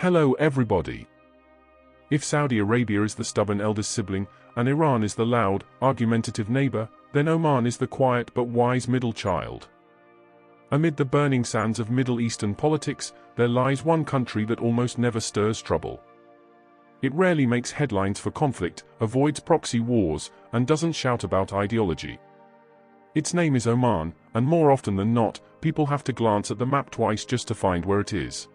Hello everybody. If Saudi Arabia is the stubborn eldest sibling, and Iran is the loud, argumentative neighbor, then Oman is the quiet but wise middle child. Amid the burning sands of Middle Eastern politics, there lies one country that almost never stirs trouble. It rarely makes headlines for conflict, avoids proxy wars, and doesn't shout about ideology. Its name is Oman, and more often than not, people have to glance at the map twice just to find where it is.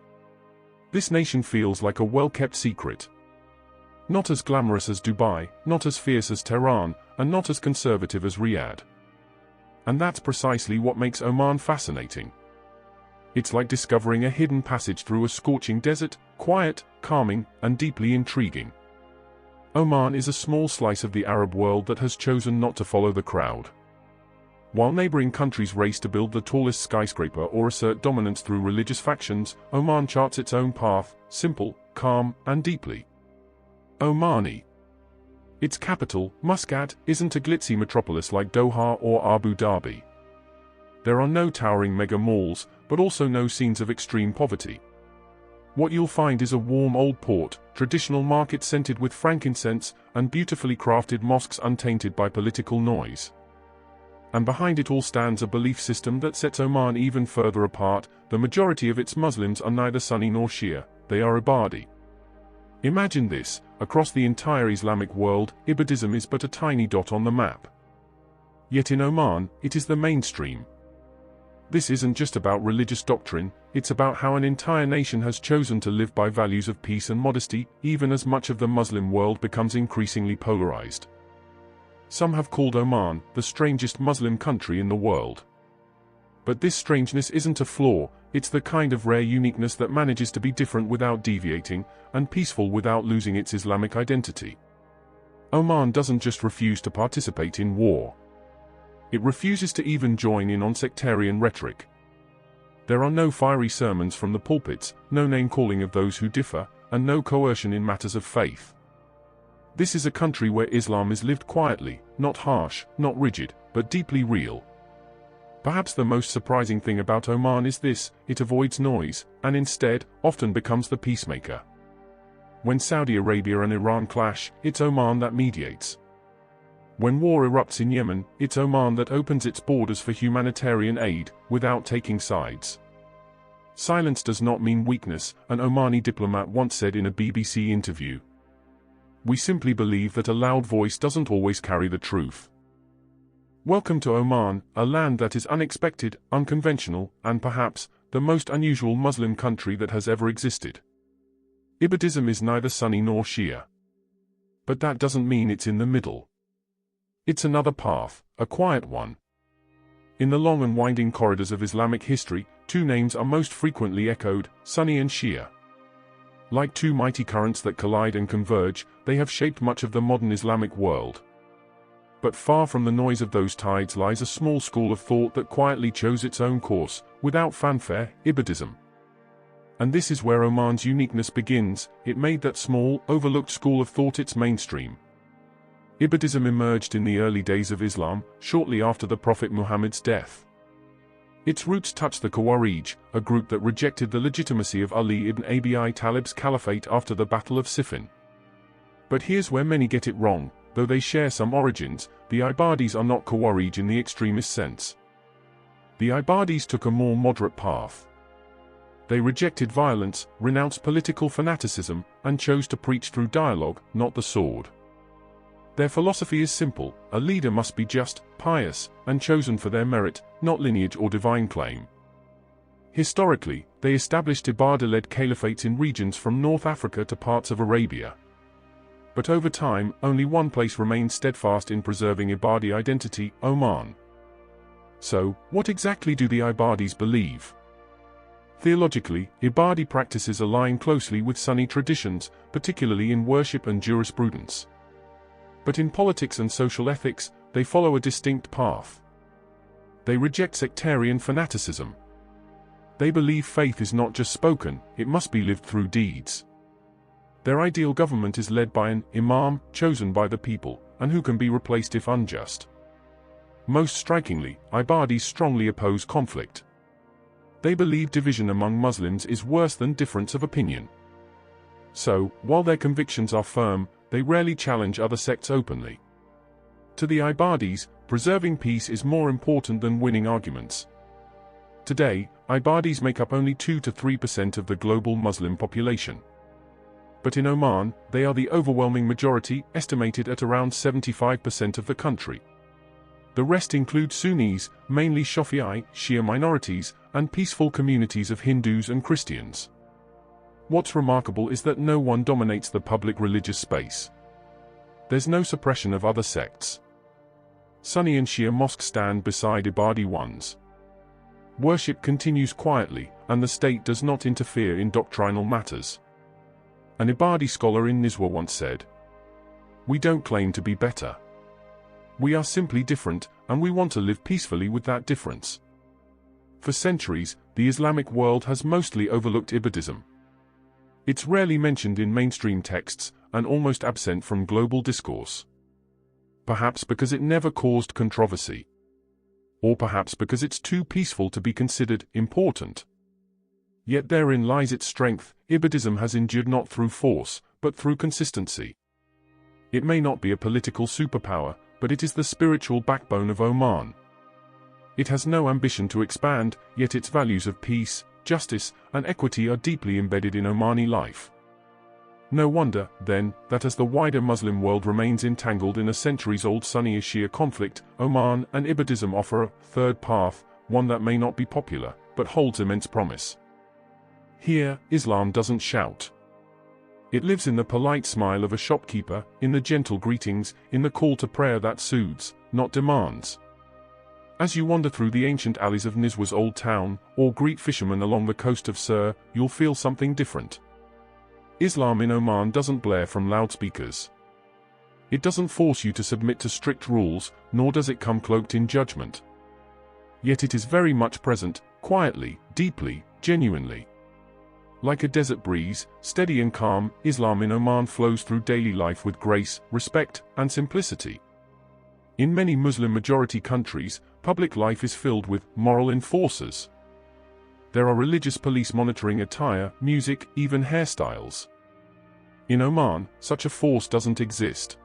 This nation feels like a well-kept secret. Not as glamorous as Dubai, not as fierce as Tehran, and not as conservative as Riyadh. And that's precisely what makes Oman fascinating. It's like discovering a hidden passage through a scorching desert, quiet, calming, and deeply intriguing. Oman is a small slice of the Arab world that has chosen not to follow the crowd. While neighboring countries race to build the tallest skyscraper or assert dominance through religious factions, Oman charts its own path, simple, calm, and deeply Omani. Its capital, Muscat, isn't a glitzy metropolis like Doha or Abu Dhabi. There are no towering mega malls, but also no scenes of extreme poverty. What you'll find is a warm old port, traditional markets scented with frankincense, and beautifully crafted mosques untainted by political noise. And behind it all stands a belief system that sets Oman even further apart. The majority of its Muslims are neither Sunni nor Shia, they are Ibadi. Imagine this, across the entire Islamic world, Ibadism is but a tiny dot on the map. Yet in Oman, it is the mainstream. This isn't just about religious doctrine, it's about how an entire nation has chosen to live by values of peace and modesty, even as much of the Muslim world becomes increasingly polarized. Some have called Oman the strangest Muslim country in the world. But this strangeness isn't a flaw, it's the kind of rare uniqueness that manages to be different without deviating, and peaceful without losing its Islamic identity. Oman doesn't just refuse to participate in war. It refuses to even join in on sectarian rhetoric. There are no fiery sermons from the pulpits, no name-calling of those who differ, and no coercion in matters of faith. This is a country where Islam is lived quietly, not harsh, not rigid, but deeply real. Perhaps the most surprising thing about Oman is this: it avoids noise, and instead, often becomes the peacemaker. When Saudi Arabia and Iran clash, it's Oman that mediates. When war erupts in Yemen, it's Oman that opens its borders for humanitarian aid, without taking sides. Silence does not mean weakness, an Omani diplomat once said in a BBC interview. We simply believe that a loud voice doesn't always carry the truth. Welcome to Oman, a land that is unexpected, unconventional, and perhaps, the most unusual Muslim country that has ever existed. Ibadism is neither Sunni nor Shia. But that doesn't mean it's in the middle. It's another path, a quiet one. In the long and winding corridors of Islamic history, two names are most frequently echoed: Sunni and Shia. Like two mighty currents that collide and converge, they have shaped much of the modern Islamic world. But far from the noise of those tides lies a small school of thought that quietly chose its own course, without fanfare: Ibadism. And this is where Oman's uniqueness begins. It made that small, overlooked school of thought its mainstream. Ibadism emerged in the early days of Islam, shortly after the Prophet Muhammad's death. Its roots touch the Khawarij, a group that rejected the legitimacy of Ali ibn Abi Talib's caliphate after the Battle of Siffin. But here's where many get it wrong: though they share some origins, the Ibadis are not Khawarij in the extremist sense. The Ibadis took a more moderate path. They rejected violence, renounced political fanaticism, and chose to preach through dialogue, not the sword. Their philosophy is simple: a leader must be just, pious, and chosen for their merit, not lineage or divine claim. Historically, they established Ibadah-led caliphates in regions from North Africa to parts of Arabia. But over time, only one place remained steadfast in preserving Ibadi identity: Oman. So, what exactly do the Ibadis believe? Theologically, Ibadi practices align closely with Sunni traditions, particularly in worship and jurisprudence. But in politics and social ethics, they follow a distinct path. They reject sectarian fanaticism. They believe faith is not just spoken, it must be lived through deeds. Their ideal government is led by an imam, chosen by the people, and who can be replaced if unjust. Most strikingly, Ibadis strongly oppose conflict. They believe division among Muslims is worse than difference of opinion. So, while their convictions are firm, they rarely challenge other sects openly. To the Ibadis, preserving peace is more important than winning arguments. Today, Ibadis make up only 2 to 3% of the global Muslim population. But in Oman, they are the overwhelming majority, estimated at around 75% of the country. The rest include Sunnis, mainly Shafi'i, Shia minorities, and peaceful communities of Hindus and Christians. What's remarkable is that no one dominates the public religious space. There's no suppression of other sects. Sunni and Shia mosques stand beside Ibadi ones. Worship continues quietly, and the state does not interfere in doctrinal matters. An Ibadi scholar in Nizwa once said, "We don't claim to be better. We are simply different, and we want to live peacefully with that difference." For centuries, the Islamic world has mostly overlooked Ibadism. It's rarely mentioned in mainstream texts, and almost absent from global discourse. Perhaps because it never caused controversy. Or perhaps because it's too peaceful to be considered important. Yet therein lies its strength. Ibadism has endured not through force, but through consistency. It may not be a political superpower, but it is the spiritual backbone of Oman. It has no ambition to expand, yet its values of peace, justice, and equity are deeply embedded in Omani life. No wonder, then, that as the wider Muslim world remains entangled in a centuries-old Sunni-Shia conflict, Oman and Ibadism offer a third path, one that may not be popular, but holds immense promise. Here, Islam doesn't shout. It lives in the polite smile of a shopkeeper, in the gentle greetings, in the call to prayer that soothes, not demands. As you wander through the ancient alleys of Nizwa's old town, or greet fishermen along the coast of Sur, you'll feel something different. Islam in Oman doesn't blare from loudspeakers. It doesn't force you to submit to strict rules, nor does it come cloaked in judgment. Yet it is very much present, quietly, deeply, genuinely. Like a desert breeze, steady and calm, Islam in Oman flows through daily life with grace, respect, and simplicity. In many Muslim-majority countries, public life is filled with moral enforcers. There are religious police monitoring attire, music, even hairstyles. In Oman, such a force doesn't exist.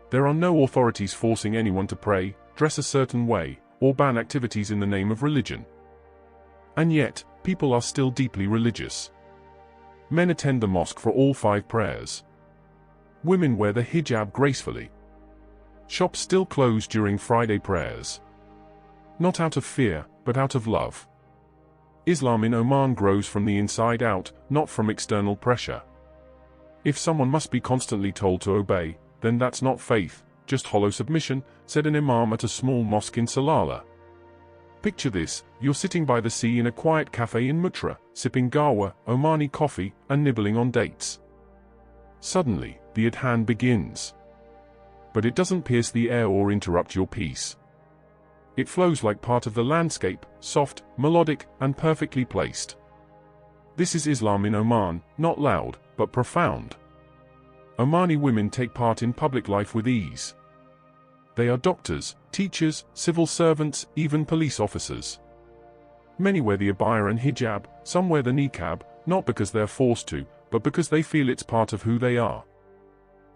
There are no authorities forcing anyone to pray, dress a certain way, or ban activities in the name of religion. And yet, people are still deeply religious. Men attend the mosque for all 5 prayers. Women wear the hijab gracefully. Shops still close during Friday prayers. Not out of fear, but out of love. Islam in Oman grows from the inside out, not from external pressure. If someone must be constantly told to obey, then that's not faith, just hollow submission, said an imam at a small mosque in Salalah. Picture this: you're sitting by the sea in a quiet cafe in Mutra, sipping gawa, Omani coffee, and nibbling on dates. Suddenly, the adhan begins. But it doesn't pierce the air or interrupt your peace. It flows like part of the landscape, soft, melodic, and perfectly placed. This is Islam in Oman, not loud, but profound. Omani women take part in public life with ease. They are doctors, teachers, civil servants, even police officers. Many wear the abaya and hijab, some wear the niqab, not because they're forced to, but because they feel it's part of who they are.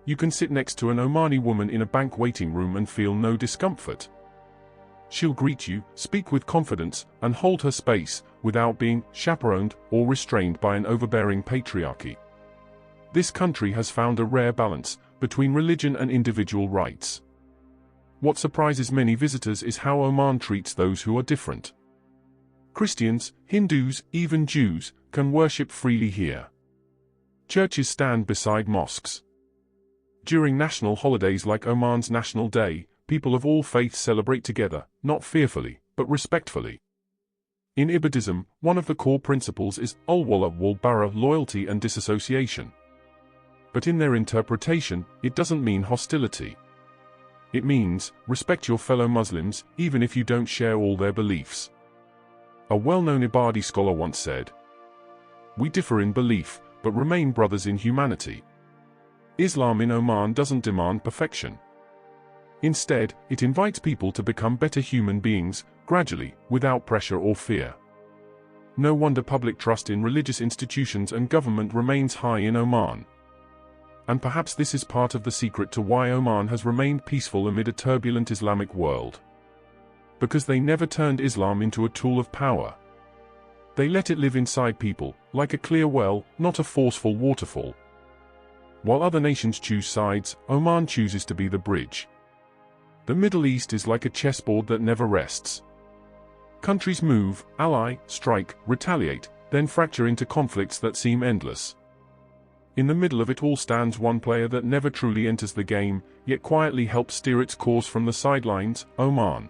You can sit next to an Omani woman in a bank waiting room and feel no discomfort. She'll greet you, speak with confidence, and hold her space, without being chaperoned or restrained by an overbearing patriarchy. This country has found a rare balance between religion and individual rights. What surprises many visitors is how Oman treats those who are different. Christians, Hindus, even Jews, can worship freely here. Churches stand beside mosques. During national holidays like Oman's National Day, people of all faiths celebrate together, not fearfully, but respectfully. In Ibadism, one of the core principles is al-wala wal-bara, loyalty and disassociation. But in their interpretation, it doesn't mean hostility. It means, respect your fellow Muslims, even if you don't share all their beliefs. A well-known Ibadi scholar once said, "We differ in belief, but remain brothers in humanity." Islam in Oman doesn't demand perfection. Instead, it invites people to become better human beings, gradually, without pressure or fear. No wonder public trust in religious institutions and government remains high in Oman. And perhaps this is part of the secret to why Oman has remained peaceful amid a turbulent Islamic world. Because they never turned Islam into a tool of power. They let it live inside people, like a clear well, not a forceful waterfall. While other nations choose sides, Oman chooses to be the bridge. The Middle East is like a chessboard that never rests. Countries move, ally, strike, retaliate, then fracture into conflicts that seem endless. In the middle of it all stands one player that never truly enters the game, yet quietly helps steer its course from the sidelines, Oman.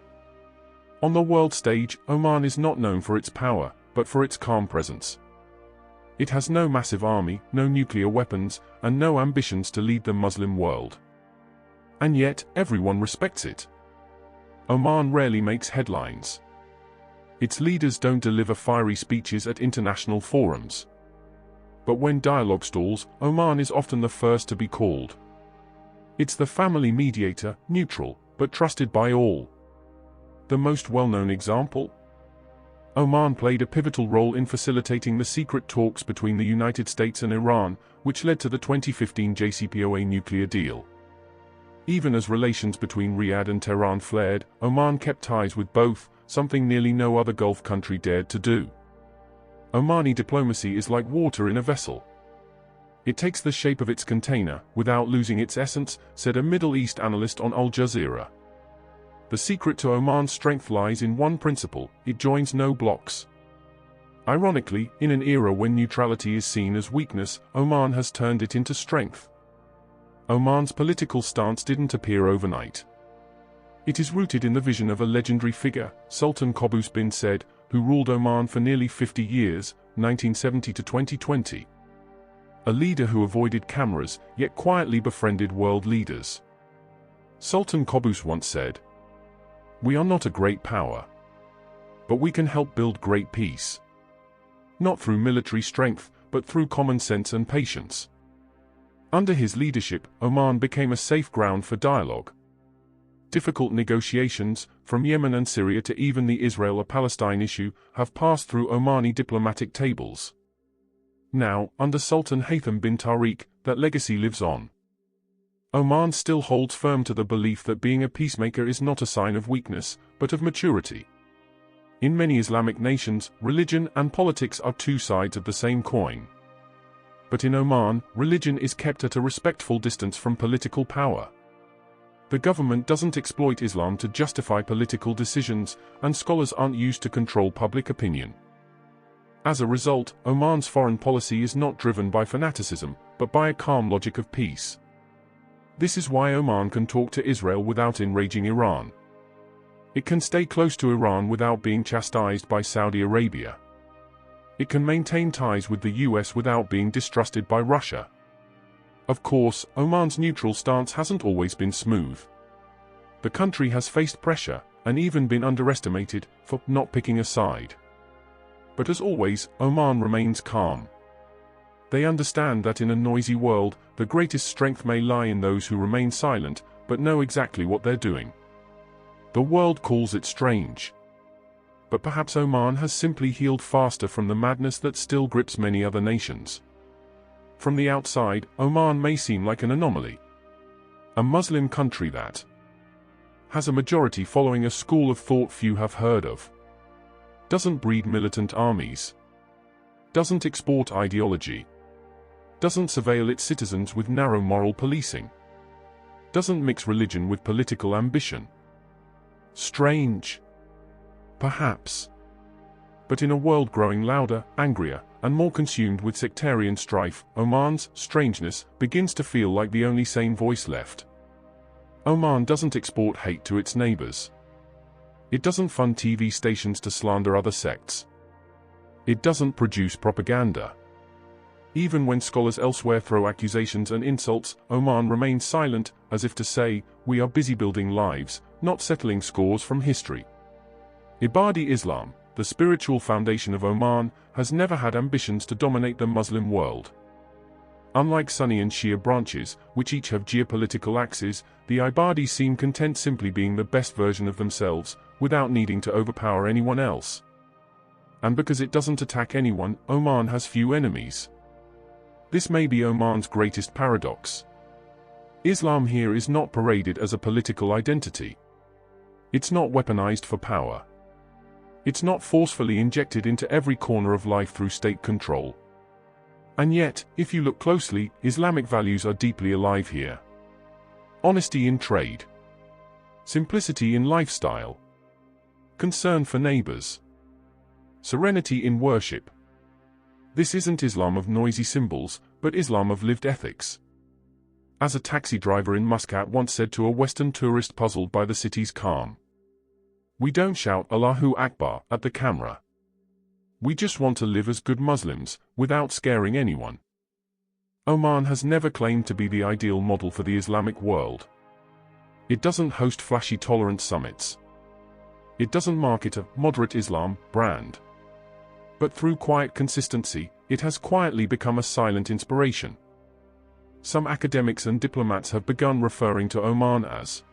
On the world stage, Oman is not known for its power, but for its calm presence. It has no massive army, no nuclear weapons, and no ambitions to lead the Muslim world. And yet, everyone respects it. Oman rarely makes headlines. Its leaders don't deliver fiery speeches at international forums. But when dialogue stalls, Oman is often the first to be called. It's the family mediator, neutral, but trusted by all. The most well-known example? Oman played a pivotal role in facilitating the secret talks between the United States and Iran, which led to the 2015 JCPOA nuclear deal. Even as relations between Riyadh and Tehran flared, Oman kept ties with both, something nearly no other Gulf country dared to do. Omani diplomacy is like water in a vessel. It takes the shape of its container, without losing its essence, said a Middle East analyst on Al Jazeera. The secret to Oman's strength lies in one principle: it joins no blocks. Ironically, in an era when neutrality is seen as weakness, Oman has turned it into strength. Oman's political stance didn't appear overnight. It is rooted in the vision of a legendary figure, Sultan Qaboos bin Said, who ruled Oman for nearly 50 years, 1970 to 2020. A leader who avoided cameras, yet quietly befriended world leaders. Sultan Qaboos once said, "We are not a great power. But we can help build great peace. Not through military strength, but through common sense and patience." Under his leadership, Oman became a safe ground for dialogue. Difficult negotiations, from Yemen and Syria to even the Israel-Palestine issue, have passed through Omani diplomatic tables. Now, under Sultan Haytham bin Tariq, that legacy lives on. Oman still holds firm to the belief that being a peacemaker is not a sign of weakness, but of maturity. In many Islamic nations, religion and politics are two sides of the same coin. But in Oman, religion is kept at a respectful distance from political power. The government doesn't exploit Islam to justify political decisions, and scholars aren't used to control public opinion. As a result, Oman's foreign policy is not driven by fanaticism, but by a calm logic of peace. This is why Oman can talk to Israel without enraging Iran. It can stay close to Iran without being chastised by Saudi Arabia. It can maintain ties with the US without being distrusted by Russia. Of course, Oman's neutral stance hasn't always been smooth. The country has faced pressure, and even been underestimated, for not picking a side. But as always, Oman remains calm. They understand that in a noisy world, the greatest strength may lie in those who remain silent, but know exactly what they're doing. The world calls it strange. But perhaps Oman has simply healed faster from the madness that still grips many other nations. From the outside, Oman may seem like an anomaly. A Muslim country that has a majority following a school of thought few have heard of. Doesn't breed militant armies. Doesn't export ideology. Doesn't surveil its citizens with narrow moral policing. Doesn't mix religion with political ambition. Strange. Perhaps. But in a world growing louder, angrier, and more consumed with sectarian strife, Oman's strangeness begins to feel like the only sane voice left. Oman doesn't export hate to its neighbors. It doesn't fund TV stations to slander other sects. It doesn't produce propaganda. Even when scholars elsewhere throw accusations and insults, Oman remains silent, as if to say, we are busy building lives, not settling scores from history. Ibadi Islam, the spiritual foundation of Oman, has never had ambitions to dominate the Muslim world. Unlike Sunni and Shia branches, which each have geopolitical axes, the Ibadis seem content simply being the best version of themselves, without needing to overpower anyone else. And because it doesn't attack anyone, Oman has few enemies. This may be Oman's greatest paradox. Islam here is not paraded as a political identity. It's not weaponized for power. It's not forcefully injected into every corner of life through state control. And yet, if you look closely, Islamic values are deeply alive here. Honesty in trade. Simplicity in lifestyle. Concern for neighbors. Serenity in worship. This isn't Islam of noisy symbols, but Islam of lived ethics. As a taxi driver in Muscat once said to a Western tourist puzzled by the city's calm, "We don't shout Allahu Akbar at the camera. We just want to live as good Muslims, without scaring anyone." Oman has never claimed to be the ideal model for the Islamic world. It doesn't host flashy tolerance summits. It doesn't market a moderate Islam brand. But through quiet consistency, it has quietly become a silent inspiration. Some academics and diplomats have begun referring to Oman as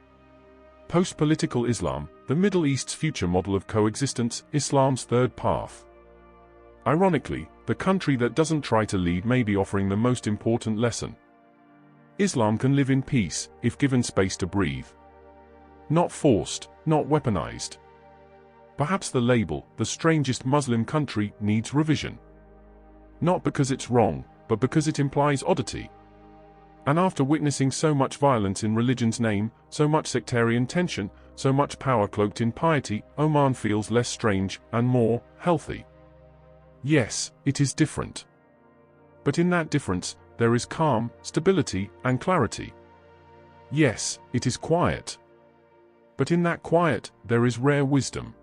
post-political Islam, the Middle East's future model of coexistence, Islam's third path. Ironically, the country that doesn't try to lead may be offering the most important lesson. Islam can live in peace, if given space to breathe. Not forced, not weaponized. Perhaps the label, the strangest Muslim country, needs revision. Not because it's wrong, but because it implies oddity. And after witnessing so much violence in religion's name, so much sectarian tension, so much power cloaked in piety, Oman feels less strange and more healthy. Yes, it is different. But in that difference, there is calm, stability, and clarity. Yes, it is quiet. But in that quiet, there is rare wisdom.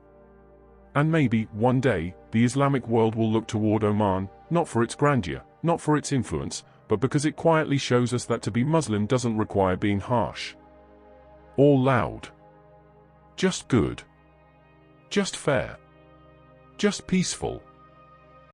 And maybe, one day, the Islamic world will look toward Oman, not for its grandeur, not for its influence, but because it quietly shows us that to be Muslim doesn't require being harsh or loud. Just good. Just fair. Just peaceful.